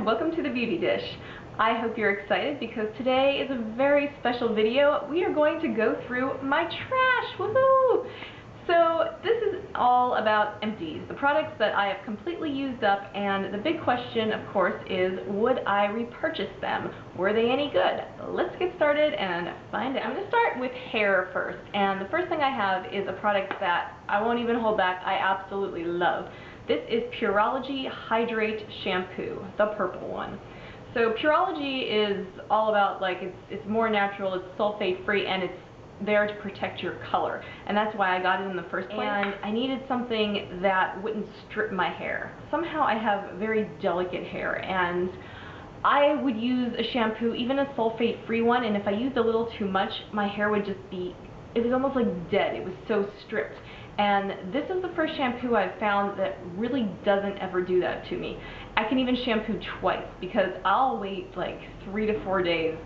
and welcome to the Beauty Dish. I hope you're excited because today is a very special video. We are going to go through my trash. Woohoo! So this is all about Empties, the products that I have completely used up, and the big question, of course, is would I repurchase them? Were they any good? Let's get started and find out. I'm going to start with hair first, and the first thing I have is a product that I won't even hold back. I absolutely love. This is Pureology Hydrate Shampoo, the purple one. So Pureology is all about, like, it's more natural, it's sulfate free, and it's there to protect your color, and that's why I got it in the first place. And I needed something that wouldn't strip my hair. Somehow I have very delicate hair, and I would use a shampoo, even a sulfate free one, and if I used a little too much, my hair would just be, it was almost like dead. It was so stripped. And this is the first shampoo I've found that really doesn't ever do that to me. I can even shampoo twice because I'll wait like 3 to 4 days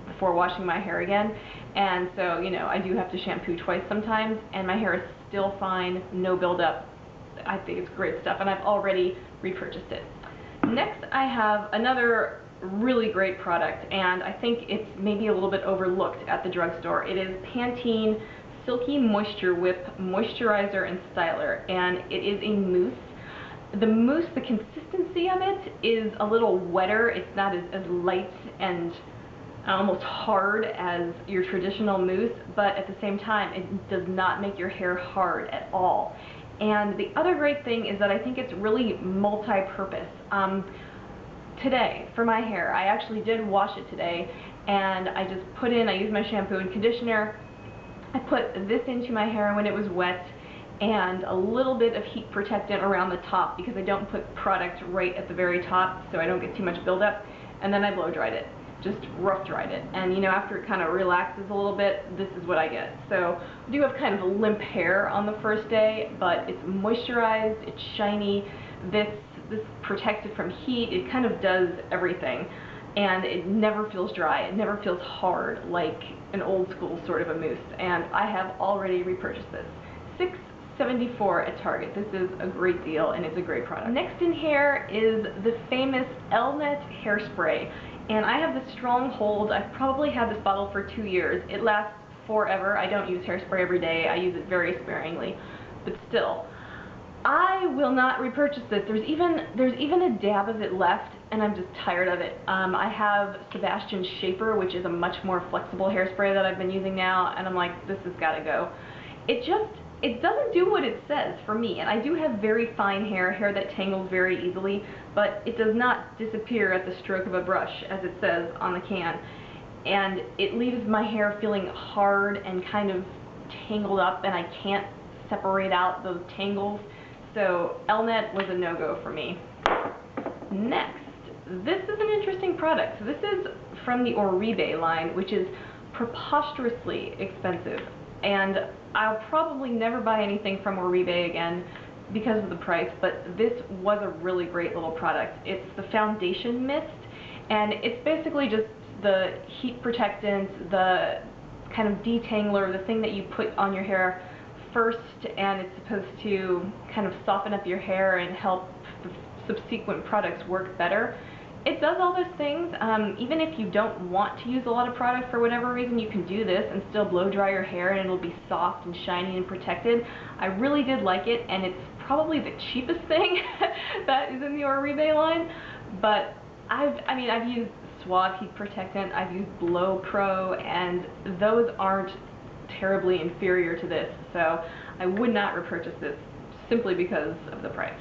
before washing my hair again, and so, you know, I do have to shampoo twice sometimes, and my hair is still fine, no buildup. I think it's great stuff, and I've already repurchased it. Next, I have another really great product, and I think it's maybe a little bit overlooked at the drugstore. It is Pantene Silky Moisture Whip Moisturizer and Styler, and it is a mousse. The mousse, the consistency of it is a little wetter. It's not as light and almost hard as your traditional mousse, but at the same time it does not make your hair hard at all. And the other great thing is that I think it's really multi-purpose. Today, for my hair, I actually did wash it today, and I just put in, I used my shampoo and conditioner, I put this into my hair when it was wet, and a little bit of heat protectant around the top because I don't put product right at the very top so I don't get too much buildup, and then I blow dried it. Just rough dried it, and you know, after it kind of relaxes a little bit, this is what I get. So I do have kind of a limp hair on the first day, but it's moisturized, it's shiny, this protects it from heat, it kind of does everything, and it never feels dry, it never feels hard like an old school sort of a mousse, and I have already repurchased this. $6.74 at Target. This is a great deal, and it's a great product. Next in hair is the famous Elnet hairspray. And I have this stronghold. I've probably had this bottle for 2 years. It lasts forever. I don't use hairspray every day. I use it very sparingly. But still, I will not repurchase this. There's even a dab of it left, and I'm just tired of it. I have Sebastian's Shaper, which is a much more flexible hairspray that I've been using now, and I'm like, this has got to go. It doesn't do what it says for me, and I do have very fine hair that tangles very easily, but it does not disappear at the stroke of a brush, as it says on the can. And it leaves my hair feeling hard and kind of tangled up, and I can't separate out those tangles. So Elnet was a no-go for me. Next, this is an interesting product. So this is from the Oribe line, which is preposterously expensive. And I'll probably never buy anything from Oribe again because of the price, but this was a really great little product. It's the foundation mist, and it's basically just the heat protectant, the kind of detangler, the thing that you put on your hair first, and it's supposed to kind of soften up your hair and help the subsequent products work better. It does all those things. Even if you don't want to use a lot of product for whatever reason, you can do this and still blow dry your hair, and it'll be soft and shiny and protected. I really did like it, and it's probably the cheapest thing that is in the Oribe line. But I've used Suave Heat Protectant, I've used Blow Pro, and those aren't terribly inferior to this. So I would not repurchase this simply because of the price.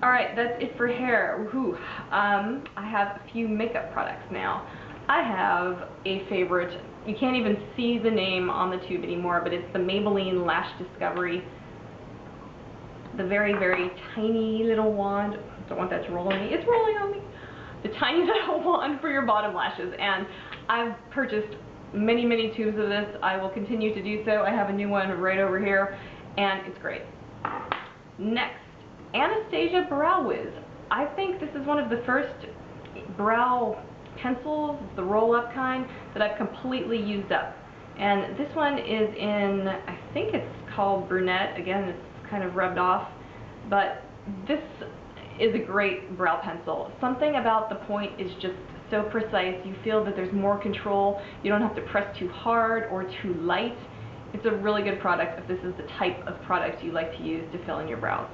Alright, that's it for hair. Woohoo. I have a few makeup products now. I have a favorite. You can't even see the name on the tube anymore, but it's the Maybelline Lash Discovery. The very, very tiny little wand. Don't want that to roll on me. It's rolling on me. The tiny little wand for your bottom lashes. And I've purchased many, many tubes of this. I will continue to do so. I have a new one right over here, and it's great. Next, Anastasia Brow Wiz. I think this is one of the first brow pencils, the roll-up kind, that I've completely used up. And this one is in, I think it's called Brunette. Again, it's kind of rubbed off. But this is a great brow pencil. Something about the point is just so precise. You feel that there's more control. You don't have to press too hard or too light. It's a really good product if this is the type of product you like to use to fill in your brows.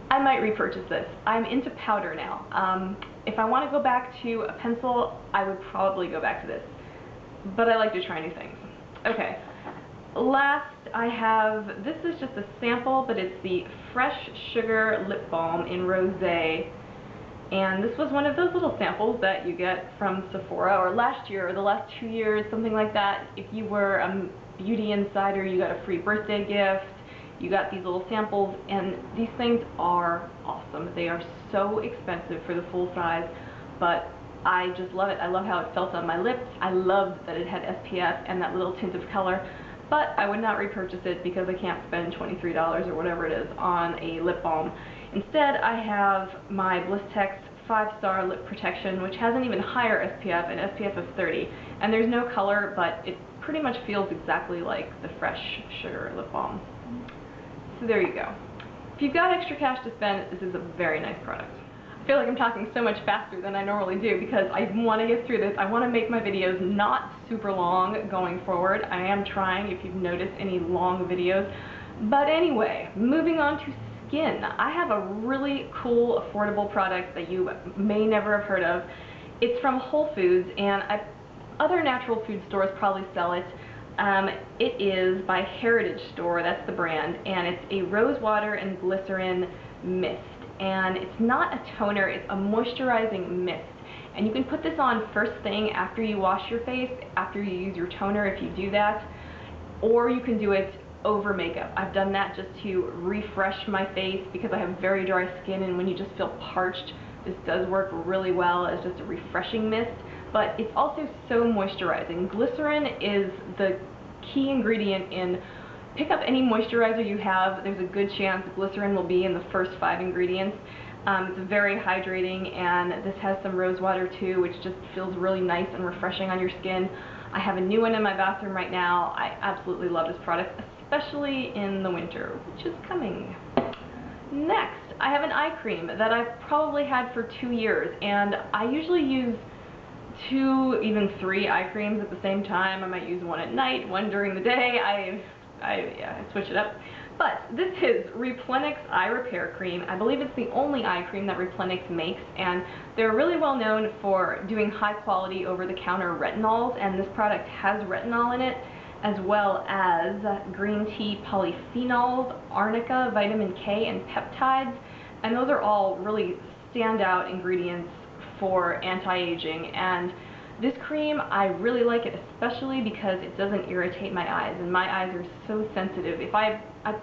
I might repurchase this. I'm into powder now. If I want to go back to a pencil, I would probably go back to this. But I like to try new things. Okay. Last, I have, this is just a sample, but it's the Fresh Sugar Lip Balm in Rosé. And this was one of those little samples that you get from Sephora, or last year, or the last 2 years, something like that. If you were a beauty insider, you got a free birthday gift. You got these little samples, and these things are awesome. They are so expensive for the full size, but I just love it. I love how it felt on my lips. I loved that it had SPF and that little tint of color, but I would not repurchase it because I can't spend $23 or whatever it is on a lip balm. Instead, I have my Blistex 5-Star Lip Protection, which has an even higher SPF, an SPF of 30, and there's no color, but it pretty much feels exactly like the Fresh Sugar Lip Balm. So there you go. If you've got extra cash to spend, this is a very nice product. I feel like I'm talking so much faster than I normally do because I want to get through this. I want to make my videos not super long going forward. I am trying, if you've noticed any long videos. But anyway, moving on to skin. I have a really cool, affordable product that you may never have heard of. It's from Whole Foods, and other natural food stores probably sell it. It is by Heritage Store, that's the brand, and it's a rose water and glycerin mist. And it's not a toner, it's a moisturizing mist. And you can put this on first thing after you wash your face, after you use your toner if you do that, or you can do it over makeup. I've done that just to refresh my face because I have very dry skin, and when you just feel parched, this does work really well as just a refreshing mist. But it's also so moisturizing. Glycerin is the key ingredient in, pick up any moisturizer you have, there's a good chance glycerin will be in the first 5 ingredients. It's very hydrating, and this has some rose water too, which just feels really nice and refreshing on your skin. I have a new one in my bathroom right now. I absolutely love this product, especially in the winter, which is coming. Next, I have an eye cream that I've probably had for 2 years, and I usually use 2, even 3 eye creams at the same time. I might use one at night, one during the day. I switch it up. But this is Replenix Eye Repair Cream. I believe it's the only eye cream that Replenix makes, and they're really well known for doing high quality over-the-counter retinols, and this product has retinol in it, as well as green tea polyphenols, arnica, vitamin K, and peptides, and those are all really standout ingredients for anti-aging. And this cream, I really like it, especially because it doesn't irritate my eyes, and my eyes are so sensitive. If I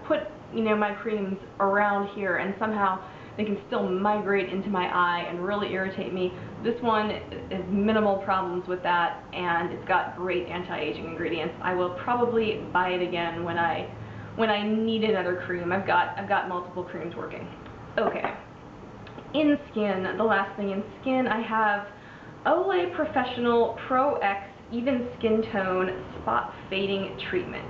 put, my creams around here and somehow they can still migrate into my eye and really irritate me, this one has minimal problems with that, and it's got great anti-aging ingredients. I will probably buy it again when I need another cream. I've got multiple creams working. Okay. In skin, the last thing in skin, I have Olay Professional Pro X Even Skin Tone Spot Fading Treatment.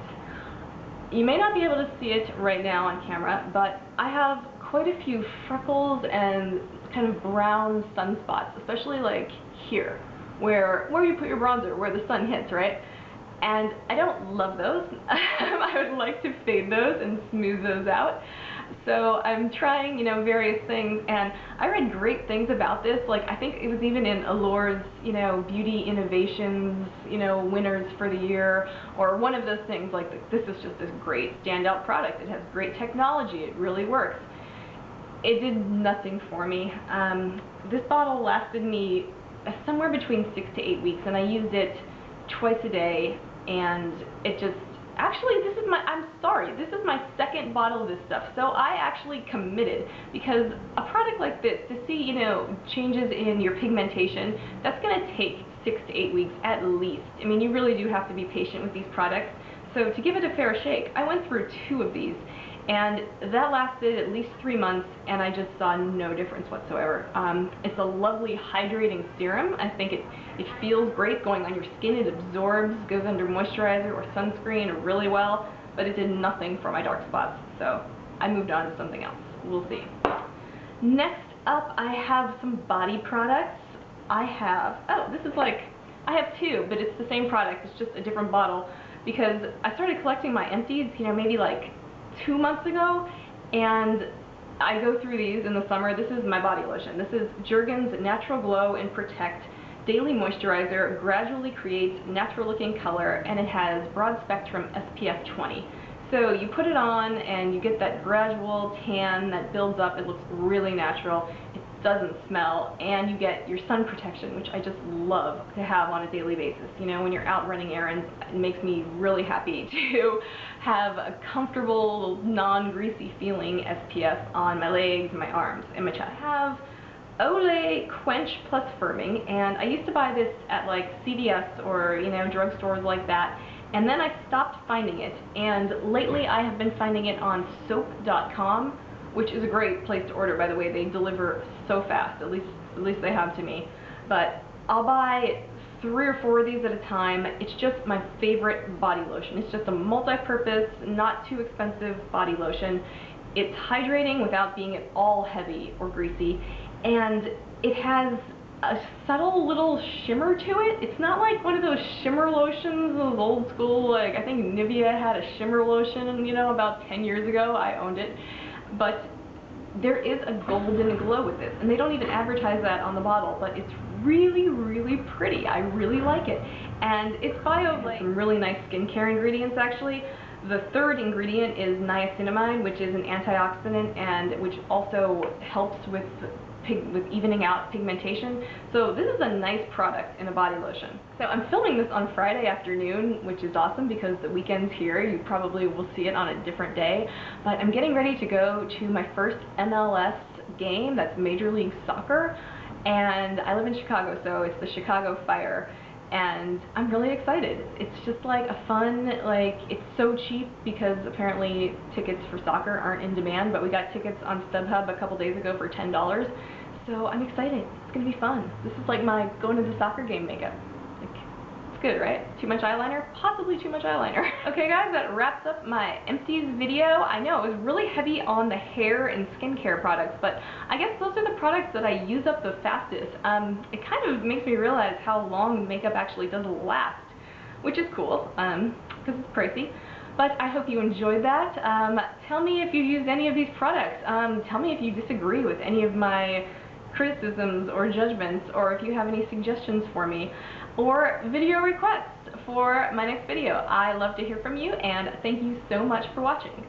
You may not be able to see it right now on camera, but I have quite a few freckles and kind of brown sunspots, especially like here, where you put your bronzer, where the sun hits, right? And I don't love those. I would like to fade those and smooth those out. So I'm trying, various things, and I read great things about this. Like, I think it was even in Allure's, beauty innovations, winners for the year, or one of those things. Like, this is just this great standout product. It has great technology. It really works. It did nothing for me. This bottle lasted me somewhere between 6 to 8 weeks, and I used it twice a day, and it just, actually, I'm sorry, this is my 2nd bottle of this stuff, so I actually committed, because a product like this, to see, changes in your pigmentation, that's going to take 6 to 8 weeks at least. I mean, you really do have to be patient with these products. So to give it a fair shake, I went through 2 of these, and that lasted at least 3 months, and I just saw no difference whatsoever. It's a lovely hydrating serum. I think it feels great going on your skin. It absorbs, goes under moisturizer or sunscreen really well, but it did nothing for my dark spots, so I moved on to something else. We'll see. Next up, I have some body products. I have two, but it's the same product, it's just a different bottle, because I started collecting my empties, maybe like 2 months ago, and I go through these in the summer. This is my body lotion. This is Jergens Natural Glow and Protect Daily Moisturizer. Gradually creates natural looking color, and it has broad spectrum SPF 20. So you put it on and you get that gradual tan that builds up. It looks really natural. It doesn't smell, and you get your sun protection, which I just love to have on a daily basis. When you're out running errands, it makes me really happy to have a comfortable, non-greasy feeling SPF on my legs, my arms, and my chest. I have Olay Quench Plus Firming, and I used to buy this at like CVS or drugstores like that, and then I stopped finding it, and lately I have been finding it on soap.com, which is a great place to order, by the way. They deliver so fast, at least they have to me. But I'll buy 3 or 4 of these at a time. It's just my favorite body lotion. It's just a multi-purpose, not too expensive body lotion. It's hydrating without being at all heavy or greasy, and it has a subtle little shimmer to it. It's not like one of those shimmer lotions, those old school, like I think Nivea had a shimmer lotion, about 10 years ago. I owned it. But there is a golden glow with this, and they don't even advertise that on the bottle, but it's really, really pretty. I really like it. And it's some really nice skincare ingredients, actually. The third ingredient is niacinamide, which is an antioxidant and which also helps with evening out pigmentation. So this is a nice product in a body lotion. So I'm filming this on Friday afternoon, which is awesome because the weekend's here. You probably will see it on a different day. But I'm getting ready to go to my first MLS game, that's Major League Soccer. And I live in Chicago, so it's the Chicago Fire. And I'm really excited. It's just like a fun, it's so cheap because apparently tickets for soccer aren't in demand, but we got tickets on StubHub a couple days ago for $10. So I'm excited. It's gonna be fun. This is like my going to the soccer game makeup. It's good, right? Too much eyeliner? Possibly too much eyeliner. Okay guys, that wraps up my Empties video. I know, it was really heavy on the hair and skincare products, but I guess those are the products that I use up the fastest. It kind of makes me realize how long makeup actually does last, which is cool, because it's pricey. But I hope you enjoyed that. Tell me if you used any of these products. Tell me if you disagree with any of my criticisms or judgments, or if you have any suggestions for me, or video requests for my next video. I love to hear from you, and thank you so much for watching.